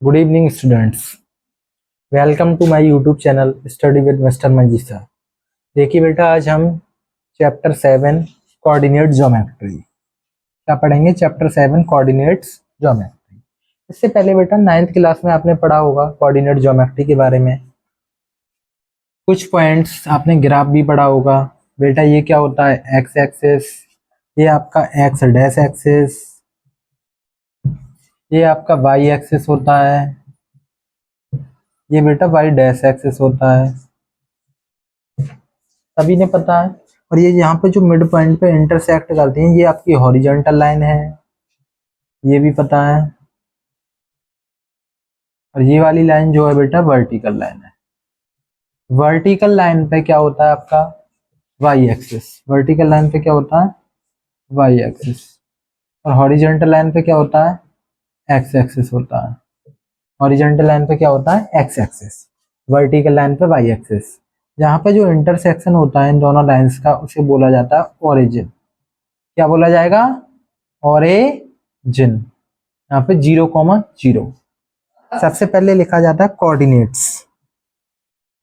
Good evening students. Welcome to my YouTube channel study with mister Manjisa. देखिए बेटा, आज हम चैप्टर 7 कोऑर्डिनेट ज्योमेट्री क्या पढ़ेंगे। Chapter 7 coordinates geometry. इससे पहले बेटा 9th क्लास में आपने पढ़ा होगा कोऑर्डिनेट ज्योमेट्री के बारे में। कुछ पॉइंट्स आपने ग्राफ भी पढ़ा होगा। बेटा ये क्या होता है, एक्स एक्सिस, ये आपका एक्स डैश एक्सिस, ये आपका वाई एक्सिस होता है, ये बेटा वाई डैश एक्सिस होता है, सभी ने पता है। और ये यहाँ पे जो मिड पॉइंट पे इंटरसेक्ट करती हैं ये आपकी हॉरिजॉन्टल लाइन है, ये भी पता है। और ये वाली लाइन जो है बेटा वर्टिकल लाइन है। वर्टिकल लाइन पे क्या होता है आपका वाई एक्सिस, वर्टिकल लाइन पे क्या होता है वाई एक्सिस, और हॉरिजॉन्टल लाइन पे क्या होता है एक्स एक्सिस होता है। हॉरिजॉन्टल लाइन पे क्या होता है एक्स एक्सिस, वर्टिकल लाइन पे वाई एक्सिस। जहाँ पे जो इंटरसेक्शन होता है इन दोनों लाइंस का उसे बोला जाता है ओरिजिन। क्या बोला जाएगा, ओरिजिन। यहाँ पे 0,0 सबसे पहले लिखा जाता है कोऑर्डिनेट्स।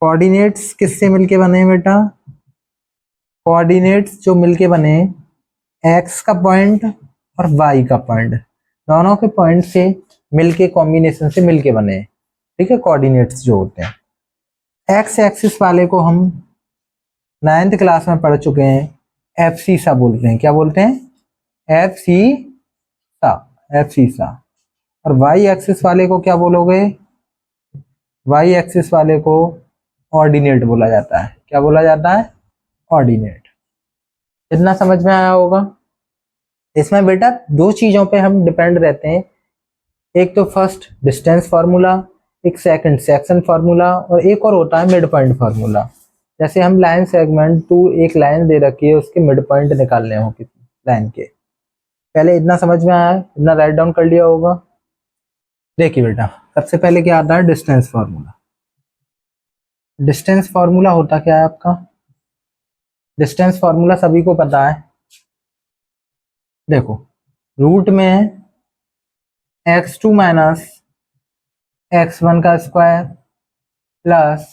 कोऑर्डिनेट्स किससे मिलके बने हैं बेटा, कोऑर्डिनेट्स जो मिलके बने एक्स का पॉइंट और वाई का पॉइंट, दोनों के पॉइंट से मिलके कॉम्बिनेशन से मिलके बने। ठीक है, कोऑर्डिनेट्स जो होते हैं। एक्स एक्सिस वाले को हम 9th क्लास में पढ़ चुके हैं, एफ सी सा बोलते हैं। क्या बोलते हैं, एफ सी सा, एफ सी सा। और वाई एक्सिस वाले को क्या बोलोगे, वाई एक्सिस वाले को ऑर्डिनेट बोला जाता है। क्या बोला जाता है, ऑर्डिनेट। इतना समझ में आया होगा। इसमें बेटा दो चीजों पे हम डिपेंड रहते हैं, एक तो फर्स्ट डिस्टेंस फार्मूला, एक सेकंड सेक्शन फार्मूला, और एक और होता है मिड पॉइंट फार्मूला। जैसे हम लाइन सेगमेंट टू एक लाइन दे रखी है, उसके मिड पॉइंट निकालने हो किसी लाइन के। पहले इतना समझ में आया, इतना राइट डाउन कर लिया होगा। देखिए बेटा, सबसे पहले क्या आता है डिस्टेंस फार्मूला। डिस्टेंस फार्मूला होता क्या है आपका, डिस्टेंस फार्मूला सभी को पता है। देखो, रूट में x2 माइनस x1 का square plus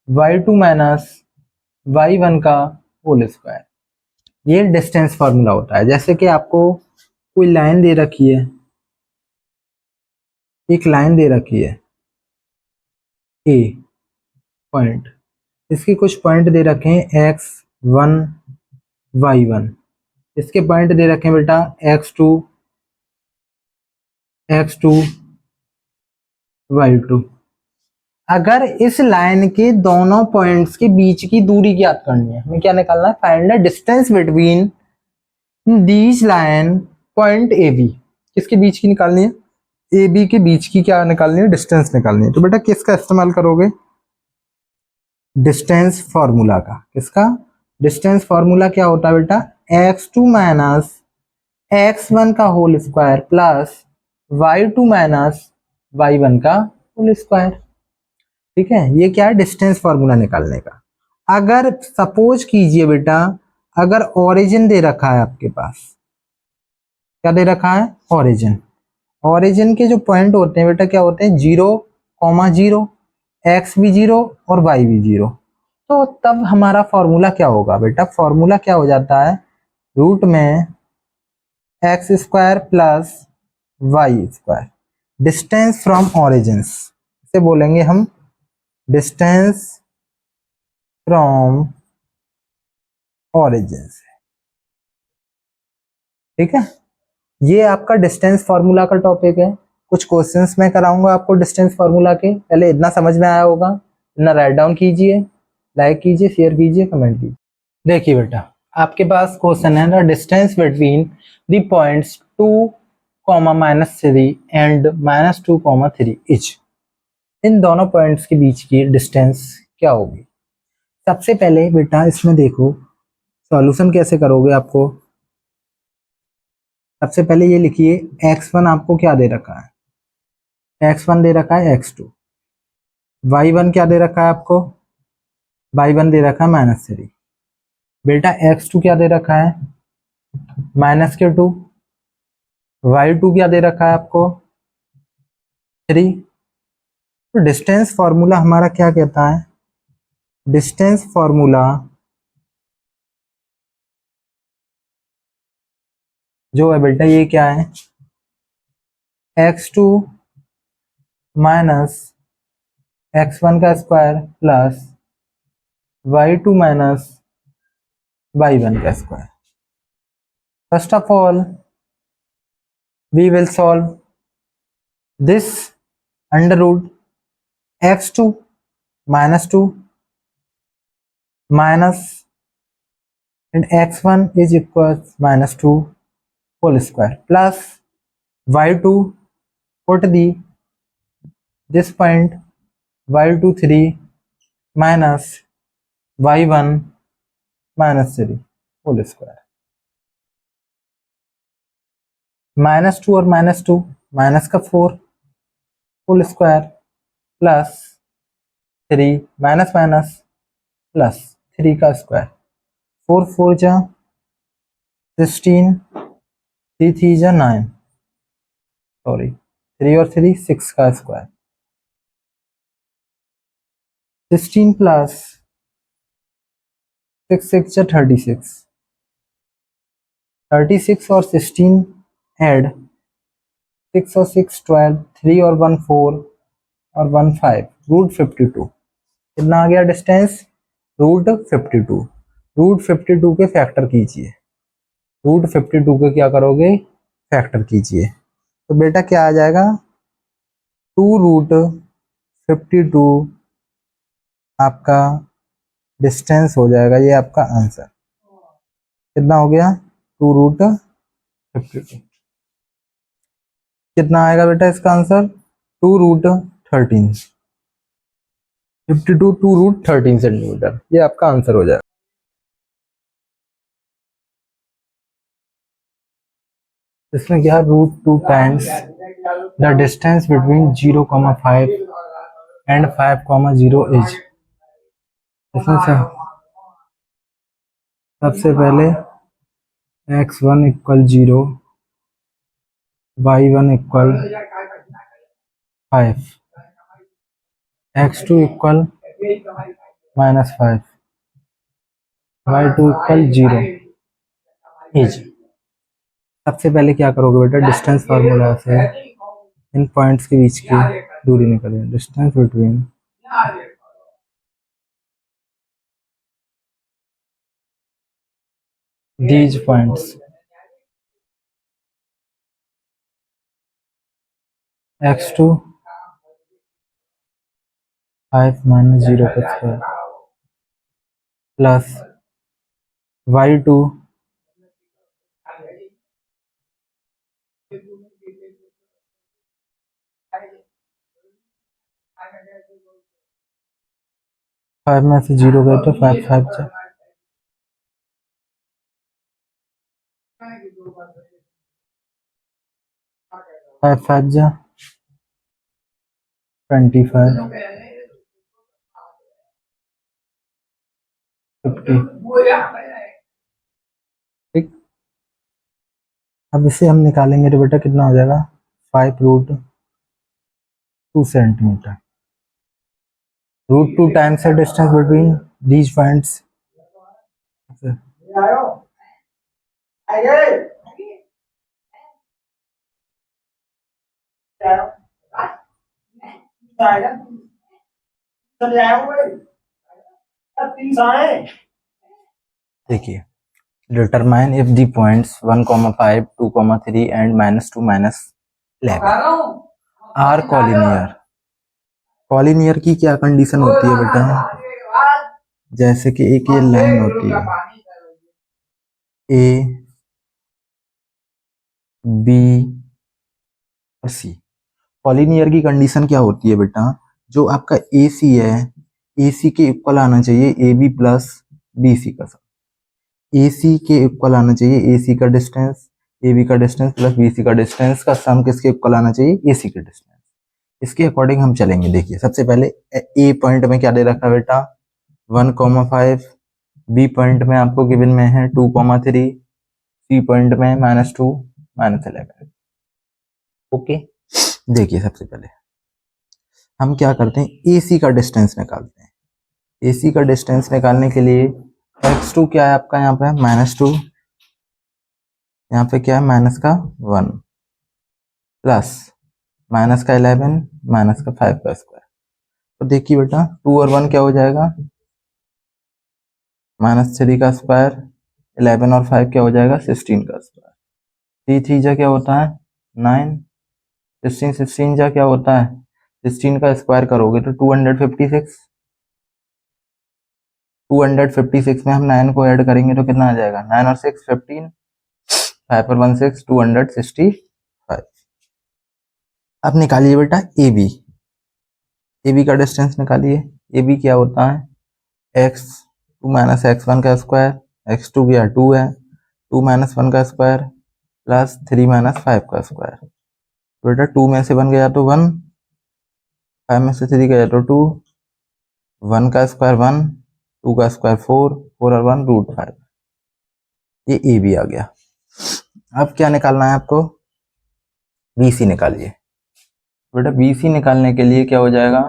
y2 minus y1 का होल स्क्वायर, ये डिस्टेंस फार्मूला होता है। जैसे कि आपको कोई लाइन दे रखी है, एक लाइन दे रखी है ए पॉइंट, इसके कुछ पॉइंट दे रखे हैं x1 y1, इसके पॉइंट दे रखे हैं बेटा x2 y2। अगर इस लाइन के दोनों पॉइंट्स के बीच की दूरी ज्ञात करनी है, हमें क्या निकालना है, find the distance between these line point A B. किसके बीच की निकालनी है, ए बी के बीच की क्या निकालनी है, डिस्टेंस निकालनी है। तो बेटा किसका इस्तेमाल करोगे, डिस्टेंस फार्मूला का। किसका, डिस्टेंस फार्मूला क्या होता है बेटा, x2 माइनस x1 का whole square plus y2 minus y1 का होल स्क्वायर। ठीक है, ये क्या है डिस्टेंस फार्मूला निकालने का। अगर सपोज कीजिए बेटा, अगर ओरिजिन दे रखा है आपके पास, क्या दे रखा है, ओरिजिन। ओरिजिन के जो पॉइंट होते हैं बेटा क्या होते हैं, 0,0, एक्स भी 0 और वाई भी 0। तो तब हमारा फॉर्मूला क्या होगा बेटा, फॉर्मूला क्या हो जाता है, रूट में x square plus y square, distance from origins, इसे बोलेंगे हम डिस्टेंस फ्रॉम ओरिजिन्स। ठीक है, ये आपका डिस्टेंस फार्मूला का टॉपिक है। कुछ क्वेश्चंस मैं कराऊंगा आपको डिस्टेंस फार्मूला के। पहले इतना समझ में आया होगा, इतना राइट डाउन कीजिए, लाइक कीजिए, शेयर कीजिए, कमेंट कीजिए। देखिए बेटा, आपके पास क्वेश्चन है the distance between the points 2,-3 and -2,3 each. इन दोनों पॉइंट्स के बीच की डिस्टेंस क्या होगी। सबसे पहले बेटा इसमें देखो सॉल्यूशन कैसे करोगे। आपको सबसे पहले ये लिखिए, x1 आपको क्या दे रखा है, x1 दे रखा है x2, y1 क्या दे रखा है आपको, y1 दे रखा है -3। बेटा x2 क्या दे रखा है, -2, y2 क्या दे रखा है आपको, 3। तो डिस्टेंस फॉर्मूला हमारा क्या कहता है? डिस्टेंस फॉर्मूला जो है बेटा ये क्या है? x2 माइनस x1 का square plus y2 minus y1 का square. First of all we will solve this under root x2 minus 2 minus and x1 is equals minus 2 whole square plus y2 put the this point y2 3 minus y1 minus 3 whole square। Minus 2 और minus 2 minus का 4 whole square plus 3 minus minus plus 3 का square. 4 4 जा 16 3 3 जा 9 sorry 3 और 3 6 का square. 16 plus 6 6 जा 36 36 और 16 add 6 और 6 12 3 और 1 4 और 1 5 रूट 52। कितना आ गया डिस्टेंस? रूट 52। रूट 52 के फैक्टर कीजिए। रूट 52 के क्या करोगे? फैक्टर कीजिए। तो बेटा क्या आ जाएगा? 2 रूट 52 आपका डिस्टेंस हो जाएगा। ये आपका आंसर कितना हो गया? 2 रूट 52। कितना आएगा बेटा इसका आंसर? 2 रूट 13। 52 2 root 13 centimetre. ये आपका आंसर हो जाएगा। इसमें क्या? Root 2 times the distance between 0,5 and 5,0 is. इसमें से सबसे पहले x1 equal 0 y1 equal 5 x2 equal -5 y2 equal 0 is. सबसे पहले क्या करोगे बेटा? डिस्टेंस फार्मूला से इन पॉइंट्स के बीच की दूरी निकालेंगे। Distance between these points x2 5 minus 0 का स्क्वायर प्लस y2 5 में से 0 गए तो 5 5 जा 5 5 जा 25 50। ठीक। अब इसे हम निकालेंगे तो बेटा कितना हो जाएगा? 5 root 2 centimetre. Root 2 times the distance between these points. देखिए, determine if the points 1,5 2,3 and -2 -11 are collinear. Collinear की क्या कंडीशन होती है बेटा? जैसे कि एक ये लाइन होती है ए बी और सी। कॉलिनियर की कंडीशन क्या होती है बेटा? जो आपका ए सी है, ए सी के इक्वल आना चाहिए A B plus B C का सम। ए सी के इक्वल आना चाहिए ए सी का डिस्टेंस, ए बी का डिस्टेंस प्लस बी सी का डिस्टेंस का सम किसके इक्वल आना चाहिए? ए सी के डिस्टेंस। इसके अकॉर्डिंग हम चलेंगे। देखिए, सबसे पहले ए पॉइंट में क्या दे रखा है बेटा? 1,5। बी पॉइंट में आपको गिवन में है 2,3। सी पॉइंट में -2 -11। ओके। देखिए सबसे पहले हम क्या करते हैं, AC का डिस्टेंस निकालते हैं। AC का डिस्टेंस निकालने के लिए x2 क्या है आपका, यहाँ पे -2, यहाँ पे क्या है माइनस का 1 प्लस माइनस का 11 माइनस का 5 का स्क्वायर। तो देखिए बेटा 2 और 1 क्या हो जाएगा, -3 का स्क्वायर, 11 और 5 क्या हो जाएगा 16 का स्क्वायर। 3 जा क्या होता है 9, 16 जा क्या होता है 16 का स्क्वायर करोगे तो 256, 256 में हम 9 को ऐड करेंगे तो कितना आ जाएगा 9 और 6 15, 5 और 1 6, 265। अब निकालिए बेटा AB, AB का डिस्टेंस निकालिए। AB क्या होता है x2 माइनस x1 का स्क्वायर, x2 क्या 2 है, 2 माइनस 1 का स्क्वायर प्लस 3 माइनस 5 का स्क्वायर। तो बेटा 2 में से 1 गया तो 1, 5 में से 3 गया तो 2, 1 का स्क्वायर 1, 2 का स्क्वायर 4, 4 और 1 √5। ये AB आ गया। अब क्या निकालना है आपको, BC निकालिए। बेटा BC निकालने के लिए क्या हो जाएगा,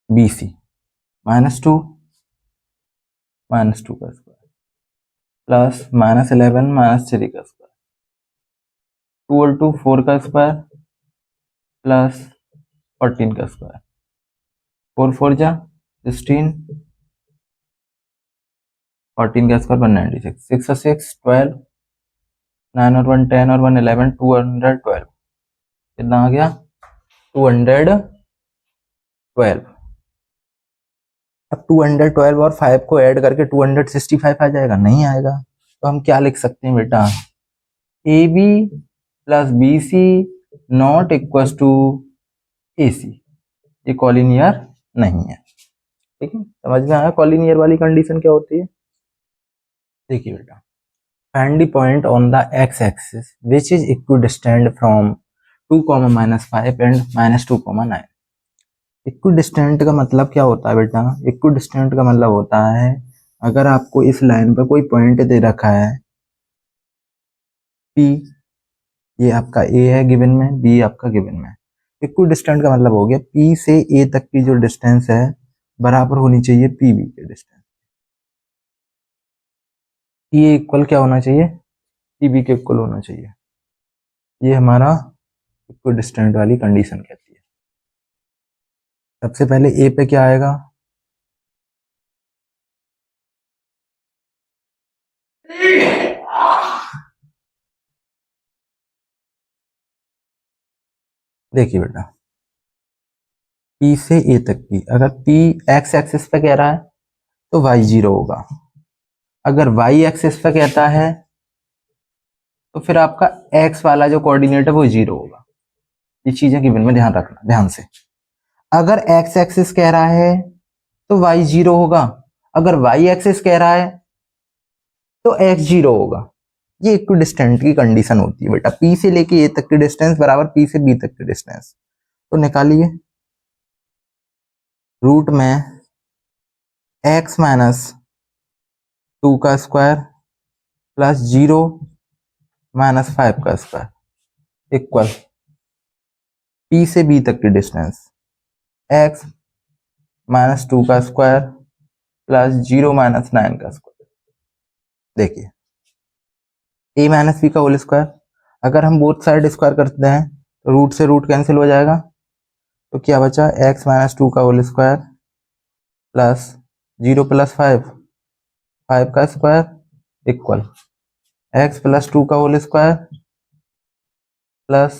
BC -2 का स्क्वायर प्लस -11 -3 का स्क्वायर, 2 और 2 4 का स्क्वायर प्लस 14 का स्क्वायर, 4 4 जा 16, 14 का स्क्वायर 196, 6 और 6 12, 9 और 1 10 और 1 11, 212। कितना आ गया 212। अब 212 और 5 को ऐड करके 265 आ जाएगा, नहीं आएगा। तो हम क्या लिख सकते हैं बेटा, AB plus BC not equal to AC। ये कॉलिनियर नहीं है, ठीक है। समझ में आया कॉलिनियर वाली कंडीशन क्या होती है। देखिए बेटा, find the point on the x axis which is equidistant from 2, -5 and -2, 9। Equidistant का मतलब क्या होता है बेटा, इक्विडिस्टेंट का मतलब होता है अगर आपको इस लाइन पर कोई पॉइंट दे रखा है P, ये आपका A है गिवन में, B आपका गिवन में। इक्विडिस्टेंट का मतलब हो गया P से A तक की जो डिस्टेंस है बराबर होनी चाहिए PB के डिस्टेंस। ये इक्वल क्या होना चाहिए, PB के इक्वल होना चाहिए। ये हमारा इक्विडिस्टेंट वाली कंडीशन कहती है। सबसे पहले A पे क्या आएगा, देखिए बेटा P से A तक की, अगर P x एक्सिस पे कह रहा है तो y 0 होगा, अगर y एक्सिस पे कहता है तो फिर आपका x वाला जो कोऑर्डिनेट है वो 0 होगा। ये चीजें गिवन में ध्यान रखना ध्यान से। अगर x एक्सिस कह रहा है तो y 0 होगा, अगर y एक्सिस कह रहा है तो x 0 होगा। ये इक्विडिस्टेंट की कंडीशन होती है बेटा, P से लेके A तक की डिस्टेंस बराबर P से B तक की डिस्टेंस। तो निकालिए, रूट में x -2 का स्क्वायर प्लस 0 -5 का स्क्वायर इक्वल P से B तक की डिस्टेंस x -2 का स्क्वायर प्लस 0 -9 का स्क्वायर। देखिए a माइनस बी का होल स्क्वायर, अगर हम बोथ साइड स्क्वायर करते हैं तो रूट से रूट कैंसिल हो जाएगा, तो क्या बचा x -2 का होल स्क्वायर प्लस 0 प्लस 5 का स्क्वायर इक्वल x प्लस 2 का होल स्क्वायर प्लस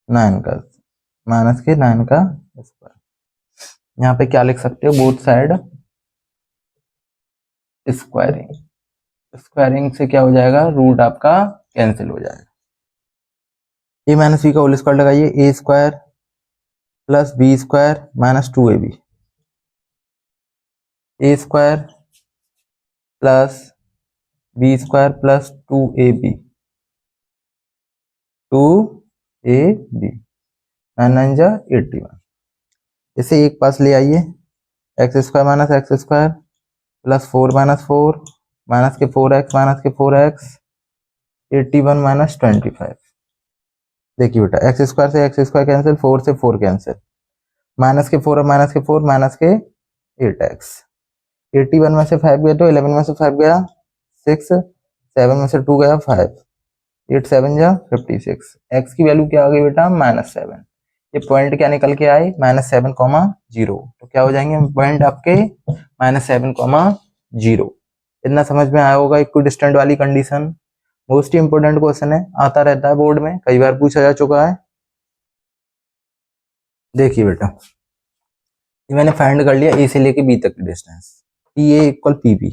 9 का माइनस के 9 का स्क्वायर। यहाँ पे क्या लिख सकते हो, बोथ साइड स्क्वायरिंग, स्क्वायरिंग से क्या हो जाएगा रूट आपका कैंसिल हो जाएगा। a माइनस बी का होल स्क्वायर लगाइए, a square plus B square minus 2ab, a square plus B square plus 2ab, 9 9 जा 81। इसे एक पास ले आइए, x square minus x square plus 4 minus 4 minus के 4x माइनस के 4x 81 माइनस 25। देखिए बेटा एक्स स्क्वायर से एक्स स्क्वायर कैंसिल, 4 से 4 कैंसिल, माइनस के 4 और माइनस के 4 माइनस के 8x, 81 में से 5 गया तो 11 में से 5 गया 6, 7 में से 2 गया 5, 8 7 जा 56, x की वैल्यू क्या आ गई बेटा -7। ये पॉइंट क्या निकल के आए -7, 0, तो क्या हो जाएंगे पॉइंट आपके -7, 0। इतना समझ में आया होगा इक्विडिस्टेंट वाली कंडीशन। मोस्ट इंपोर्टेंट क्वेश्चन है, आता रहता है बोर्ड में, कई बार पूछा जा चुका है। देखिए बेटा ये मैंने फाइंड कर लिया ए से लेके बी तक की distance, P A equal P B,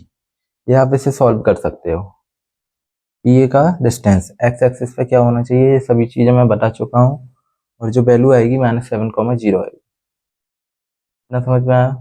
ये आप इसे सॉल्व कर सकते हो। पी ए का डिस्टेंस एक्स एक्सिस पे क्या होना चाहिए, ये सभी चीजें मैं बता चुका हूँ, और जो वैल्यू आएगी -7, 0 आएगी। इतना समझ में आया।